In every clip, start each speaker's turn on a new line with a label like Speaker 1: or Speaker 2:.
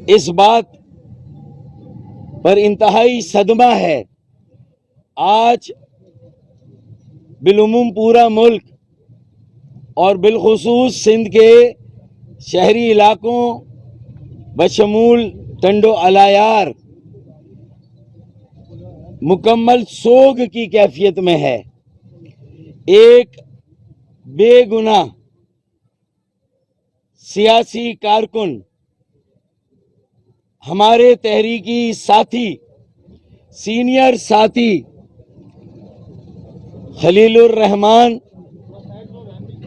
Speaker 1: اس بات پر انتہائی صدمہ ہے آج بالعموم پورا ملک اور بالخصوص سندھ کے شہری علاقوں بشمول ٹنڈو الایار مکمل سوگ کی کیفیت میں ہے۔ ایک بے گناہ سیاسی کارکن، ہمارے تحریکی ساتھی، سینئر ساتھی خلیل الرحمان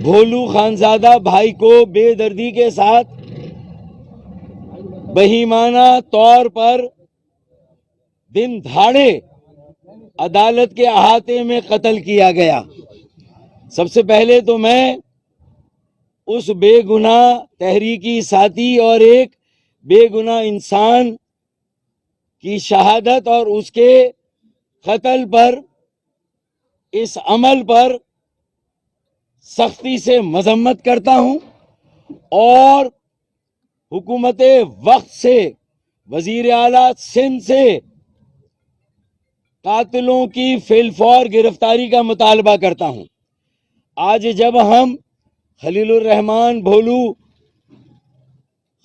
Speaker 1: بھولو خانزادہ بھائی کو بے دردی کے ساتھ بہیمانہ طور پر دن دہاڑے عدالت کے احاطے میں قتل کیا گیا۔ سب سے پہلے تو میں اس بے گناہ تحریکی ساتھی اور ایک بے گناہ انسان کی شہادت اور اس کے قتل پر، اس عمل پر سختی سے مذمت کرتا ہوں اور حکومت وقت سے، وزیر اعلیٰ سندھ سے قاتلوں کی فی الفور گرفتاری کا مطالبہ کرتا ہوں۔ آج جب ہم خلیل الرحمان بھولو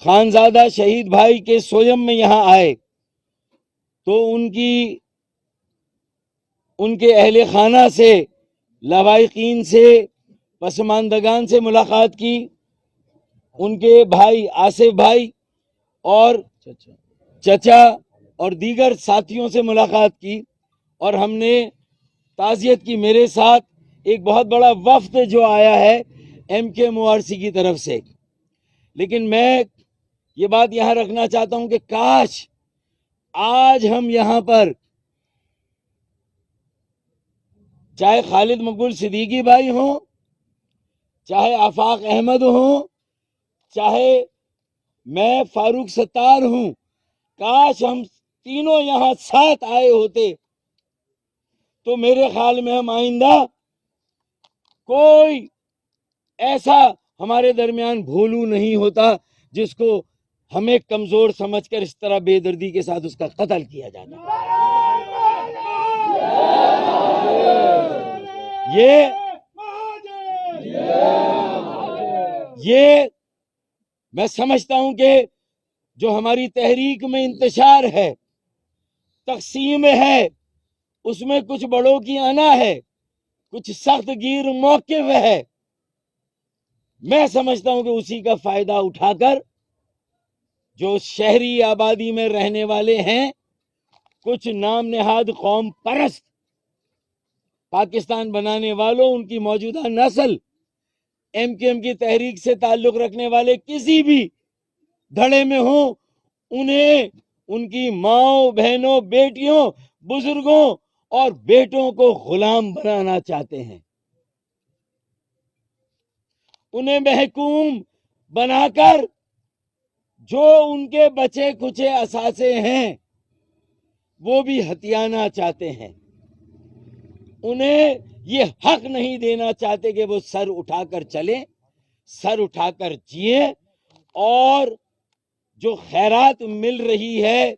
Speaker 1: خانزادہ شہید بھائی کے سویم میں یہاں آئے تو ان کے اہل خانہ سے، لواحقین سے، پسماندگان سے ملاقات کی، ان کے بھائی آصف بھائی اور چچا اور دیگر ساتھیوں سے ملاقات کی، اور ہم نے تعزیت کی۔ میرے ساتھ ایک بہت بڑا وفد جو آیا ہے MKMORC کی طرف سے، لیکن میں یہ بات یہاں رکھنا چاہتا ہوں کہ کاش آج ہم یہاں پر چاہے خالد مقبول صدیقی بھائی ہوں، چاہے آفاق احمد ہوں، چاہے میں فاروق ستار ہوں، کاش ہم تینوں یہاں ساتھ آئے ہوتے تو میرے خیال میں ہم آئندہ کوئی ایسا ہمارے درمیان بھولو نہیں ہوتا جس کو ہمیں کمزور سمجھ کر اس طرح بے دردی کے ساتھ اس کا قتل کیا جاتا۔ یہ میں سمجھتا ہوں کہ جو ہماری تحریک میں انتشار ہے، تقسیم ہے، اس میں کچھ بڑوں کی انا ہے، کچھ سخت گیر موقف ہے۔ میں سمجھتا ہوں کہ اسی کا فائدہ اٹھا کر جو شہری آبادی میں رہنے والے ہیں، کچھ نام نہاد قوم پرست پاکستان بنانے والوں، ان کی موجودہ نسل، MKM کی تحریک سے تعلق رکھنے والے کسی بھی دھڑے میں ہوں، انہیں ان کی ماؤں، بہنوں، بیٹیوں، بزرگوں اور بیٹوں کو غلام بنانا چاہتے ہیں۔ انہیں محکوم بنا کر جو ان کے بچے کچے اثاثے ہیں وہ بھی ہتھیانا چاہتے ہیں۔ انہیں یہ حق نہیں دینا چاہتے کہ وہ سر اٹھا کر چلیں، سر اٹھا کر جئیں، اور جو خیرات مل رہی ہے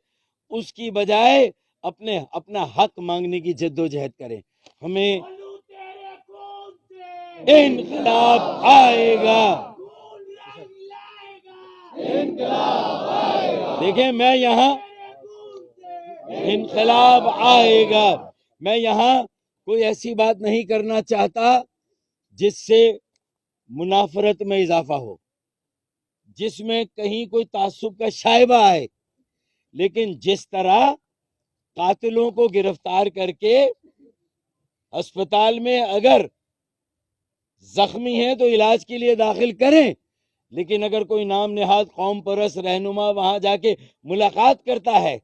Speaker 1: اس کی بجائے اپنا حق مانگنے کی جدوجہد کریں۔ ہمیں انقلاب آئے گا۔ دیکھیں، میں یہاں انقلاب آئے گا، میں یہاں کوئی ایسی بات نہیں کرنا چاہتا جس سے منافرت میں اضافہ ہو، جس میں کہیں کوئی تعصب کا شائبہ آئے، لیکن جس طرح قاتلوں کو گرفتار کر کے ہسپتال میں اگر زخمی ہیں تو علاج کے لیے داخل کریں، لیکن اگر کوئی نام نہاد قوم پرست رہنما وہاں جا کے ملاقات کرتا ہے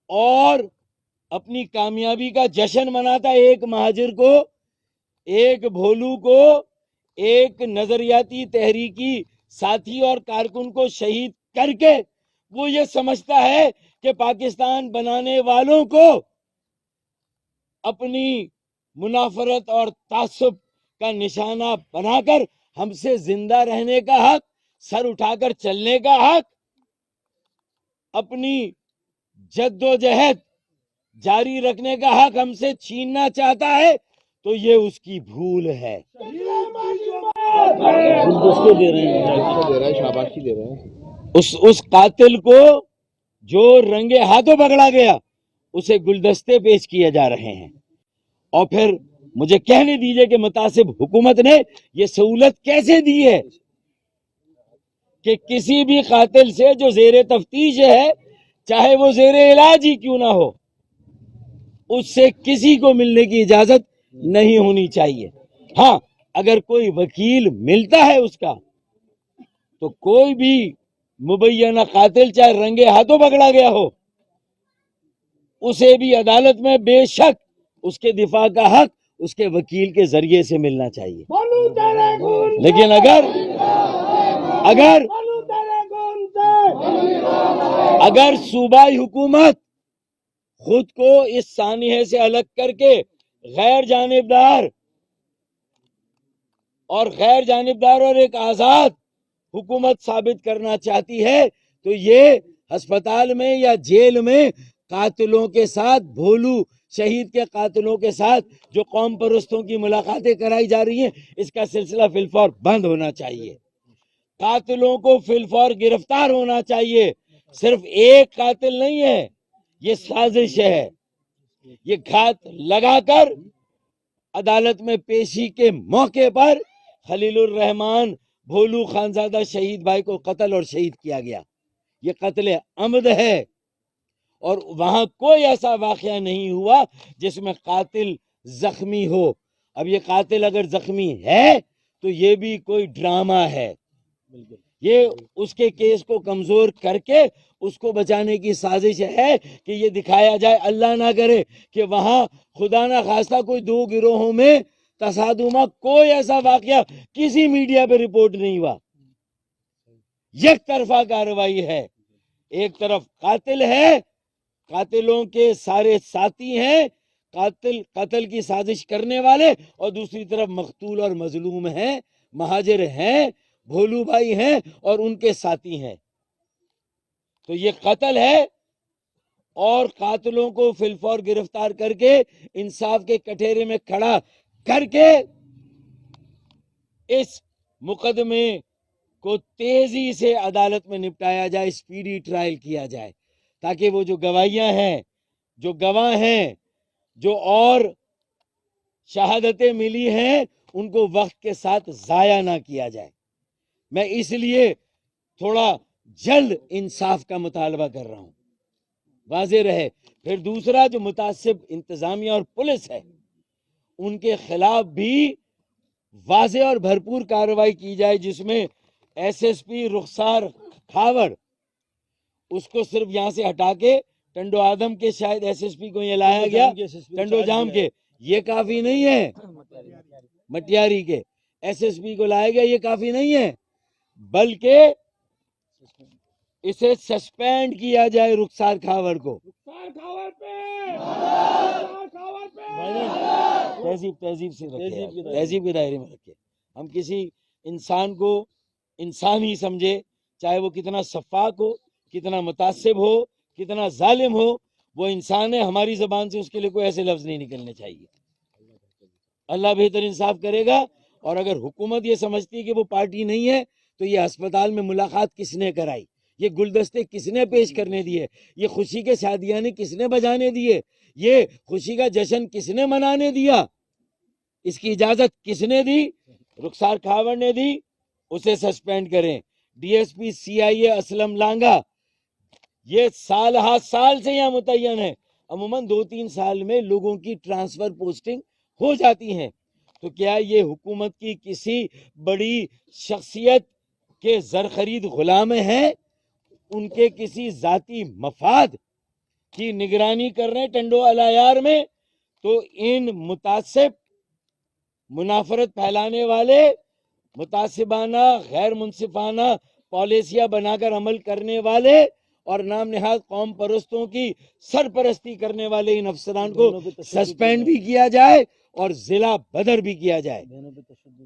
Speaker 1: اور اپنی کامیابی کا جشن مناتا ہے، ایک مہاجر کو، ایک بھولو کو، ایک نظریاتی تحریکی ساتھی اور کارکن کو شہید کر کے وہ یہ سمجھتا ہے کہ پاکستان بنانے والوں کو اپنی منافرت اور تعصب کا نشانہ بنا کر ہم سے زندہ رہنے کا حق، سر اٹھا کر چلنے کا حق اپنی جد و جہد جاری رکھنے کا حق ہم سے چھیننا چاہتا ہے تو یہ اس کی بھول ہے. اس قاتل کو جو رنگے ہاتھوں پکڑا گیا اسے گلدستے پیش کیے جا رہے ہیں. اور پھر مجھے کہنے دیجئے کہ متعصب حکومت نے یہ سہولت کیسے دی ہے کہ کسی بھی قاتل سے جو زیر تفتیش ہے، چاہے وہ زیر علاج ہی کیوں نہ ہو، اس سے کسی کو ملنے کی اجازت نہیں ہونی چاہیے. ہاں اگر کوئی وکیل ملتا ہے اس کا، تو کوئی بھی مبینہ قاتل چاہے رنگے ہاتھوں پکڑا گیا ہو، اسے بھی عدالت میں بے شک اس کے دفاع کا حق اس کے وکیل کے ذریعے سے ملنا چاہیے. لیکن اگر صوبائی حکومت خود کو اس سانحے سے الگ کر کے غیر جانبدار اور ایک آزاد حکومت ثابت کرنا چاہتی ہے، تو یہ ہسپتال میں یا جیل میں قاتلوں کے ساتھ، بھولو شہید کے قاتلوں کے ساتھ جو قوم پرستوں کی ملاقاتیں کرائی جا رہی ہیں، اس کا سلسلہ فی الفور بند ہونا چاہیے. قاتلوں کو فی الفور گرفتار ہونا چاہیے. صرف ایک قاتل نہیں ہے، یہ سازش ہے. یہ گھات لگا کر عدالت میں پیشی کے موقع پر خلیل الرحمان بھولو خانزادہ شہید بھائی کو قتل اور شہید کیا گیا. یہ قتل عمد ہے، اور وہاں کوئی ایسا واقعہ نہیں ہوا جس میں قاتل زخمی ہو. اب یہ قاتل اگر زخمی ہے تو یہ بھی کوئی ڈرامہ ہے. یہ اس کے کیس کو کمزور کر کے اس کو بچانے کی سازش ہے کہ یہ دکھایا جائے، اللہ نہ کرے کہ وہاں خدا نہ خواستہ کوئی دو گروہوں میں تصادمہ، کوئی ایسا واقعہ کسی میڈیا پہ رپورٹ نہیں ہوا. یک طرفہ کارروائی ہے. ایک طرف قاتل ہے، قاتلوں کے سارے ساتھی ہیں، قتل کی سازش کرنے والے، اور دوسری طرف مقتول اور مظلوم ہیں، مہاجر ہیں، بھولو بھائی ہیں اور ان کے ساتھی ہیں. تو یہ قتل ہے، اور قاتلوں کو فی الفور گرفتار کر کے انصاف کے کٹہرے میں کھڑا کر کے اس مقدمے کو تیزی سے عدالت میں نپٹایا جائے، اسپیڈی ٹرائل کیا جائے، تاکہ وہ جو گواہیاں ہیں، جو گواہ ہیں، جو اور شہادتیں ملی ہیں، ان کو وقت کے ساتھ ضائع نہ کیا جائے. میں اس لیے تھوڑا جلد انصاف کا مطالبہ کر رہا ہوں، واضح رہے. پھر دوسرا جو متعصب انتظامیہ اور پولیس ہے، ان کے خلاف بھی واضح اور بھرپور کارروائی کی جائے، جس میں ایس ایس پی رخسار کھاوڑ، اس کو صرف یہاں سے ہٹا کے ٹنڈو آدم کے شاید ایس ایس پی کو یہ لایا گیا، ٹنڈو جام کے، یہ کافی نہیں ہے. مٹیاری کے ایس ایس پی کو لایا گیا، یہ کافی نہیں ہے، بلکہ اسے سسپینڈ کیا جائے رخسار کھاوڑ کو. تہذیب سے رکھے، تہذیب کے دائرے میں رکھے. ہم کسی انسان کو انسان ہی سمجھے، چاہے وہ کتنا سفاک ہو، کتنا متعصب ہو، کتنا ظالم ہو، وہ انسان ہے. ہماری زبان سے اس کے لیے کوئی ایسے لفظ نہیں نکلنے چاہیے. اللہ بہتر انصاف کرے گا. اور اگر حکومت یہ سمجھتی ہے کہ وہ پارٹی نہیں ہے، تو یہ ہسپتال میں ملاقات کس نے کرائی، یہ گلدستے کس نے پیش کرنے دیے، یہ خوشی کے شادیانے کس نے بجانے دیے، یہ خوشی کا جشن کس نے منانے دیا، اس کی اجازت کس نے دی؟ رخسار کھاوڑ نے دی. اسے سسپینڈ کریں. ڈی ایس پی سی آئی اے اسلم لانگا، یہ سال ہا سال سے یہاں متعین ہے. عموماً 2-3 سال میں لوگوں کی ٹرانسفر پوسٹنگ ہو جاتی ہیں. تو کیا یہ حکومت کی کسی بڑی شخصیت کے زرخرید غلام ہیں؟ ان کے کسی ذاتی مفاد کی نگرانی کر رہے ہیں ٹنڈو الایار میں؟ تو ان متعصب، منافرت پھیلانے والے، متعصبانہ، غیر منصفانہ پالیسیاں بنا کر عمل کرنے والے اور نام نہاد قوم پرستوں کی سرپرستی کرنے والے ان افسران کو سسپینڈ بھی کیا جائے اور ضلع بدر بھی کیا جائے.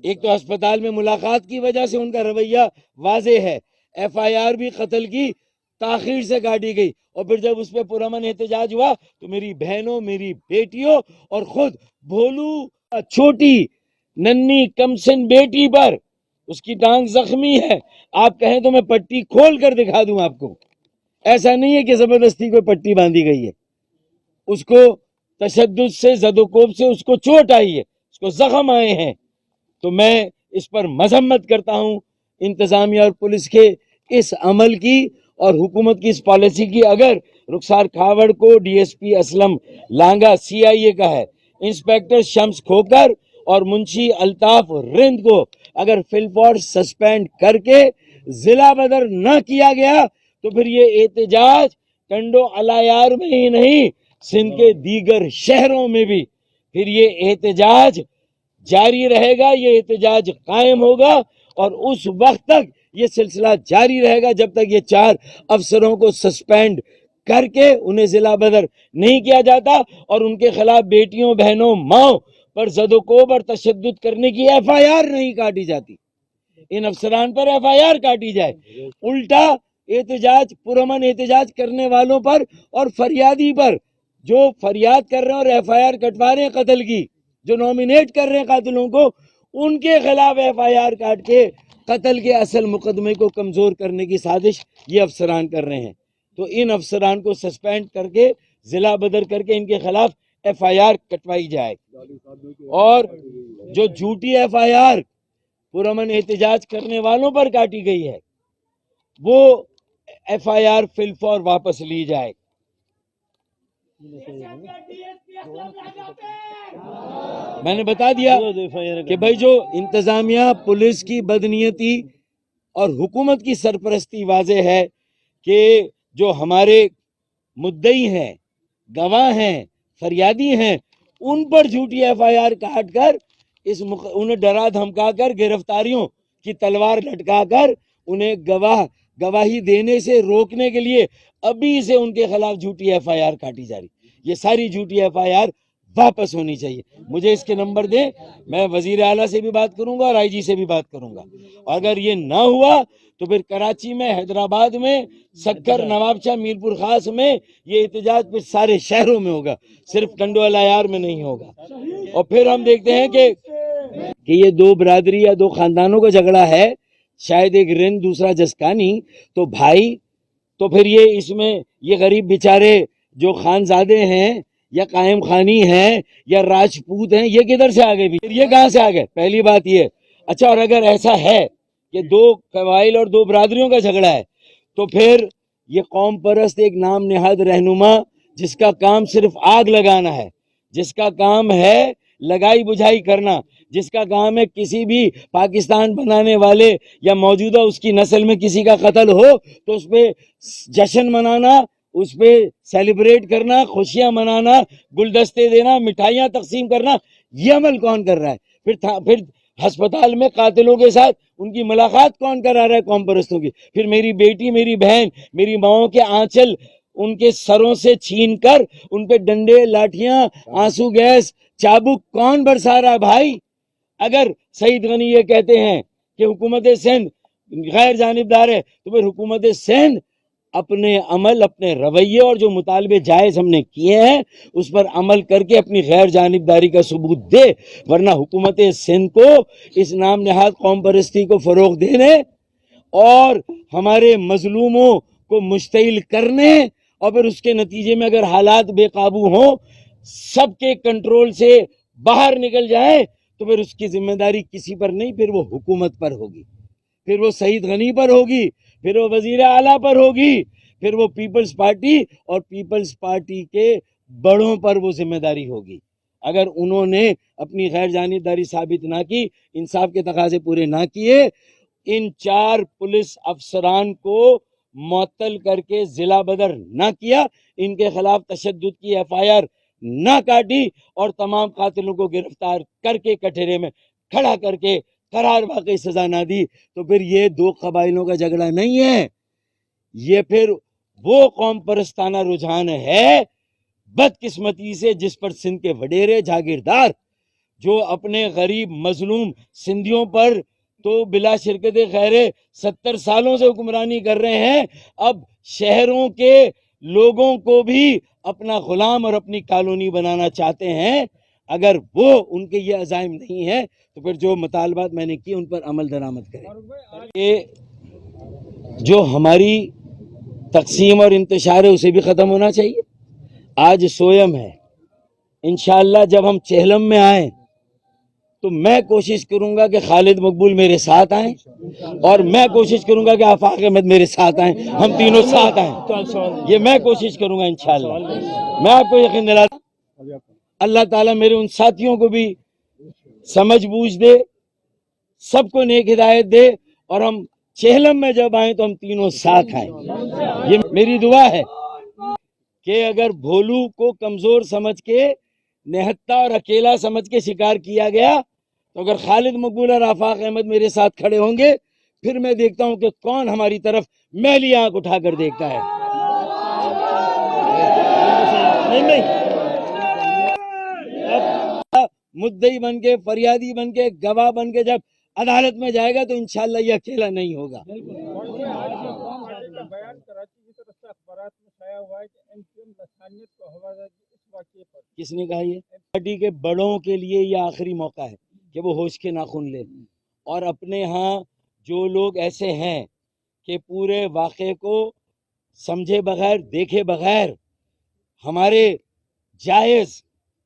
Speaker 1: ایک تو ہسپتال میں ملاقات کی وجہ سے ان کا رویہ واضح ہے، ایف آئی آر بھی قتل کی تاخیر سے کاٹی گئی، اور پھر جب اس پہ پرامن احتجاج ہوا تو میری بہنوں، میری بیٹیوں اور خود بھولو چھوٹی ننھی کمسن بیٹی پر اس کی ٹانگ زخمی ہے، آپ کہیں تو میں پٹی کھول کر دکھا دوں آپ کو، ایسا نہیں ہے کہ زبردستی کوئی پٹی باندھی گئی ہے، اس کو تشدد سے، زد و کوب سے اس کو چوٹ آئی ہے، اس کو زخم آئے ہیں۔ تو میں اس پر مذمت کرتا ہوں انتظامیہ اور پولیس کے اس عمل کی اور حکومت کی اس پالیسی کی۔ اگر رخسار کھاوڑ کو D S P Aslam لانگا CIA کا ہے، انسپیکٹر شمس کھوکر اور منشی الطاف رند کو اگر فی الفور سسپینڈ کر کے ضلع بدر نہ کیا گیا تو پھر یہ احتجاج ٹنڈو علایار میں ہی نہیں، سندھ کے دیگر شہروں میں بھی پھر یہ احتجاج جاری رہے گا، یہ احتجاج قائم ہوگا، اور اس وقت تک یہ سلسلہ جاری رہے گا جب تک یہ 4 افسروں کو سسپینڈ کر کے انہیں ضلع بدر نہیں کیا جاتا اور ان کے خلاف بیٹیوں، بہنوں، ماؤں پر زد و کوب اور تشدد کرنے کی FIR نہیں کاٹی جاتی، ان افسران پر FIR کاٹی جائے، الٹا احتجاج، پرامن احتجاج کرنے والوں پر اور فریادی پر، جو فریاد کر رہے ہیں اور FIR کٹوا رہے ہیں قتل کی، جو نومینیٹ کر رہے ہیں قاتلوں کو، ان کے خلاف FIR کاٹ کے قتل کے اصل مقدمے کو کمزور کرنے کی سازش یہ افسران کر رہے ہیں۔ تو ان افسران کو سسپینڈ کر کے ضلع بدر کر کے ان کے خلاف FIR کٹوائی جائے، اور جو جھوٹی FIR پرامن احتجاج کرنے والوں پر کاٹی گئی ہے وہ FIR فی الفور واپس لی جائے۔ میں نے بتا دیا کہ بھائی جو انتظامیہ پولیس کی بدنیتی اور حکومت کی سرپرستی واضح ہے کہ جو ہمارے مدعی ہیں، گواہ ہیں، فریادی ہیں، ان پر جھوٹی FIR کاٹ کر انہیں ڈرا دھمکا کر گرفتاریوں کی تلوار لٹکا کر انہیں گواہی دینے سے روکنے کے لیے ابھی سے ان کے خلاف جھوٹی FIR کاٹی جا رہی۔ یہ ساری جھوٹی FIR واپس ہونی چاہیے۔ مجھے اس کے نمبر دیں، میں وزیر اعلیٰ سے بھی بات کروں گا اور IG سے بھی بات کروں گا، اور اگر یہ نہ ہوا تو پھر کراچی میں، حیدرآباد میں، سکر، نواب شاہ، میرپور خاص میں یہ احتجاج پھر سارے شہروں میں ہوگا، صرف ٹنڈو علایار میں نہیں ہوگا۔ اور پھر ہم دیکھتے ہیں کہ یہ 2 برادری یا 2 خاندانوں کا جھگڑا ہے، شاید ایک رند دوسرا جسکانی، تو بھائی تو پھر یہ اس میں یہ غریب بیچارے جو خانزادے ہیں یا قائم خانی ہیں یا راجپوت ہیں، یہ کدھر سے آگئے بھی؟ یہ کہاں سے آگئے؟ پہلی بات یہ۔ اچھا، اور اگر ایسا ہے کہ 2 قبائل اور 2 برادریوں کا جھگڑا ہے تو پھر یہ قوم پرست ایک نام نہاد رہنما جس کا کام صرف آگ لگانا ہے، جس کا کام ہے لگائی بجھائی کرنا، جس کا کام ہے کسی بھی پاکستان بنانے والے یا موجودہ اس کی نسل میں کسی کا قتل ہو تو اس پہ جشن منانا، اس پہ سیلیبریٹ کرنا، خوشیاں منانا، گلدستے دینا، مٹھائیاں تقسیم کرنا، یہ عمل کون کر رہا ہے؟ پھر ہسپتال میں قاتلوں کے ساتھ ان کی ملاقات کون کرا رہا ہے؟ قوم پرستوں کی۔ پھر میری بیٹی، میری بہن، میری ماؤں کے آنچل ان کے سروں سے چھین کر ان پہ ڈنڈے، لاٹھیاں، آنسو گیس، چابک کون برسا رہا ہے بھائی؟ اگر سعید غنی یہ کہتے ہیں کہ حکومت سندھ غیر جانبدار ہے تو پھر حکومت سندھ اپنے عمل، اپنے رویے اور جو مطالبے جائز ہم نے کیے ہیں اس پر عمل کر کے اپنی غیر جانبداری کا ثبوت دے، ورنہ حکومت سندھ کو اس نام نہاد قوم پرستی کو فروغ دینے اور ہمارے مظلوموں کو مشتعل کرنے اور پھر اس کے نتیجے میں اگر حالات بے قابو ہوں، سب کے کنٹرول سے باہر نکل جائے تو پھر اس کی ذمہ داری کسی پر نہیں، پھر وہ حکومت پر ہوگی، پھر وہ سعید غنی پر ہوگی، پھر وہ وزیر اعلیٰ پر ہوگی، پھر وہ پیپلز پارٹی اور پیپلز پارٹی کے بڑوں پر وہ ذمہ داری ہوگی۔ اگر انہوں نے اپنی غیر جانبداری ثابت نہ کی، انصاف کے تقاضے پورے نہ کیے، ان 4 پولیس افسران کو معطل کر کے ضلع بدر نہ کیا، ان کے خلاف تشدد کی FIR نہ کاٹی اور تمام قاتلوں کو گرفتار کر کے کٹہرے میں کھڑا کر کے قرار واقعی سزا نہ دی، تو پھر یہ 2 قبائلوں کا جھگڑا نہیں ہے، یہ پھر وہ قوم پرستانہ رجحان ہے بدقسمتی سے جس پر سندھ کے وڈیرے جاگیردار جو اپنے غریب مظلوم سندھیوں پر تو بلا شرکت خیر 70 سالوں سے حکمرانی کر رہے ہیں. اب شہروں کے لوگوں کو بھی اپنا غلام اور اپنی کالونی بنانا چاہتے ہیں. اگر وہ ان کے یہ عزائم نہیں ہے تو پھر جو مطالبات میں نے کی ان پر عمل درآمد کریں. یہ جو ہماری تقسیم اور انتشار ہے اسے بھی ختم ہونا چاہیے. آج سویم ہے, انشاءاللہ جب ہم چہلم میں آئیں تو میں کوشش کروں گا کہ خالد مقبول میرے ساتھ آئیں, اور میں کوشش کروں گا کہ آفاق احمد میرے ساتھ آئیں, ہم تینوں ساتھ آئیں. یہ میں کوشش کروں گا انشاءاللہ. میں آپ کو یقین دلاتا ہوں اللہ تعالیٰ میرے ان ساتھیوں کو بھی سمجھ بوجھ دے, سب کو نیک ہدایت دے, اور ہم چہلم میں جب آئیں تو ہم تینوں ساتھ آئیں. یہ میری دعا ہے کہ اگر بھولو کو کمزور سمجھ کے, نہتا اور اکیلا سمجھ کے شکار کیا گیا, تو اگر خالد مقبول اور آفاق احمد میرے ساتھ کھڑے ہوں گے پھر میں دیکھتا ہوں کہ کون ہماری طرف میلی آنکھ اٹھا کر دیکھتا ہے. مدعی بن کے, فریادی بن کے, گواہ بن کے جب عدالت میں جائے گا تو انشاءاللہ یہ اکیلا نہیں ہوگا. کس نے کہا یہ؟ پارٹی کے بڑوں کے لیے یہ آخری موقع ہے کہ وہ ہوش کے ناخن لیں, اور اپنے ہاں جو لوگ ایسے ہیں کہ پورے واقعے کو سمجھے بغیر, دیکھے بغیر ہمارے جائز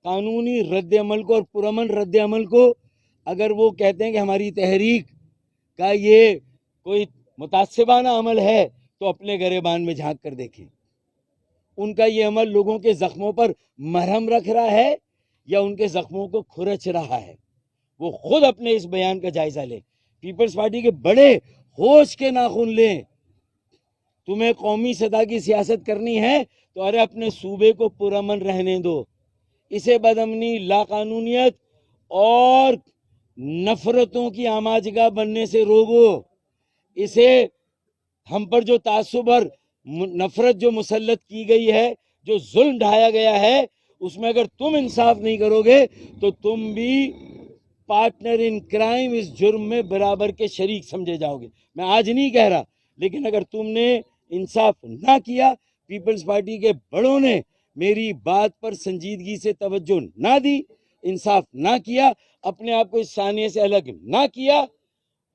Speaker 1: قانونی رد عمل کو اور پرامن رد عمل کو, اگر وہ کہتے ہیں کہ ہماری تحریک کا یہ کوئی متعصبانہ عمل ہے تو اپنے گریبان میں جھانک کر دیکھیں. ان کا یہ عمل لوگوں کے زخموں پر مرہم رکھ رہا ہے یا ان کے زخموں کو کھرچ رہا ہے؟ وہ خود اپنے اس بیان کا جائزہ لیں. پیپلز پارٹی کے بڑے ہوش کے ناخن لیں. تمہیں قومی سطح کی سیاست کرنی ہے تو ارے اپنے صوبے کو پرامن رہنے دو. اسے بدامنی, لاقانونیت اور نفرتوں کی آماجگاہ بننے سے روکو. اسے ہم پر جو تعصب اور نفرت جو مسلط کی گئی ہے, جو ظلم ڈھایا گیا ہے, اس میں اگر تم انصاف نہیں کرو گے تو تم بھی پارٹنر ان کرائم, اس جرم میں برابر کے شریک سمجھے جاؤ گے. میں آج نہیں کہہ رہا, لیکن اگر تم نے انصاف نہ کیا, پیپلز پارٹی کے بڑوں نے میری بات پر سنجیدگی سے توجہ نہ دی, انصاف نہ کیا, اپنے آپ کو اس ثانیے سے الگ نہ کیا,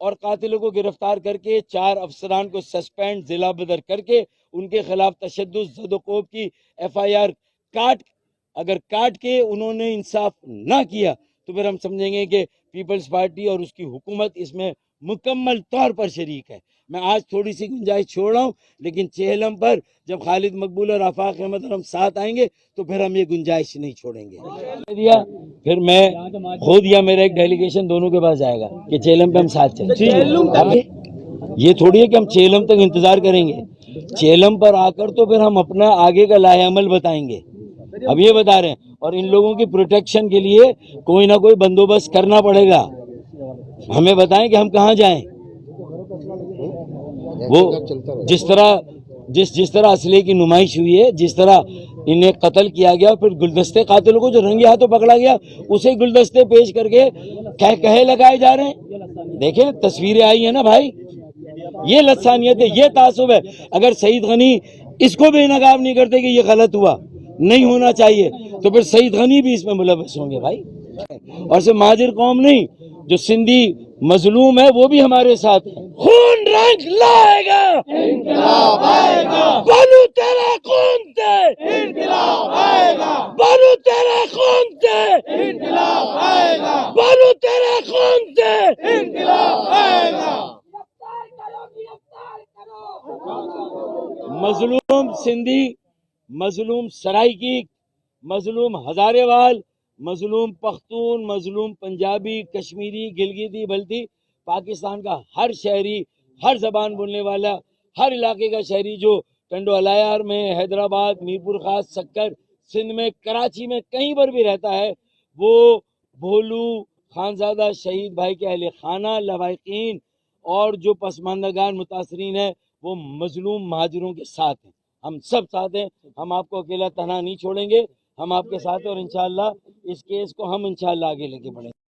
Speaker 1: اور قاتلوں کو گرفتار کر کے 4 افسران کو سسپینڈ ضلع بدر کر کے ان کے خلاف تشدد زد و کوب کی FIR اگر کاٹ کے انہوں نے انصاف نہ کیا تو پھر ہم سمجھیں گے کہ پیپلز پارٹی اور اس کی حکومت اس میں مکمل طور پر شریک ہے. میں آج تھوڑی سی گنجائش چھوڑ رہا ہوں, لیکن چہلم پر جب خالد مقبول اور آفاق احمد اور ہم ساتھ آئیں گے تو پھر ہم یہ گنجائش نہیں چھوڑیں گے. پھر میں خود یا میرا ایک ڈیلیگیشن دونوں کے پاس جائے گا کہ چہلم پہ ہم ساتھ چلیں. یہ تھوڑی ہے کہ ہم چہلم تک انتظار کریں گے, چہلم پر آ کر تو پھر ہم اپنا آگے کا لاہ عمل بتائیں گے. اب یہ بتا رہے ہیں, اور ان لوگوں کی پروٹیکشن کے لیے کوئی نہ کوئی بندوبست کرنا پڑے گا. ہمیں بتائیں کہ ہم کہاں جائیں. وہ جس طرح اسلحے کی نمائش ہوئی ہے, جس طرح انہیں قتل کیا گیا, پھر گلدستے قاتلوں کو جو رنگے ہاتھوں پکڑا گیا اسے گلدستے پیش کر کے کہے لگائے جا رہے ہیں. دیکھیں تصویریں آئی ہیں نا بھائی, یہ لسانیت ہے, یہ تعصب ہے. اگر سعید غنی اس کو بے نقاب نہیں کرتے کہ یہ غلط ہوا, نہیں ہونا چاہیے, تو پھر سعید غنی بھی اس میں ملوث ہوں گے بھائی. اور صرف مہاجر قوم نہیں, جو سندھی مظلوم ہے وہ بھی ہمارے ساتھ ہے. خون رنگ لائے گا, انقلاب آئے گا, بولو تیرا خون سے انقلاب آئے گا, بولو تیرا خون سے انقلاب آئے گا, بولو تیرا خون سے انقلاب آئے گا. مظلوم سندھی, مظلوم سرائکی, مظلوم ہزارے وال, مظلوم پختون, مظلوم پنجابی, کشمیری, گلگتی, بلتی, پاکستان کا ہر شہری, ہر زبان بولنے والا, ہر علاقے کا شہری جو ٹنڈو الایار میں, حیدرآباد, میرپور خاص, سکر, سندھ میں, کراچی میں, کہیں پر بھی رہتا ہے, وہ بھولو خانزادہ شہید بھائی کے اہل خانہ, لواحقین اور جو پسماندگان متاثرین ہیں وہ مظلوم مہاجروں کے ساتھ ہیں. ہم سب ساتھ ہیں, ہم آپ کو اکیلا تنہا نہیں چھوڑیں گے, ہم آپ کے ساتھ ہیں, اور انشاءاللہ اس کیس کو ہم انشاءاللہ آگے لے کے بڑھیں گے.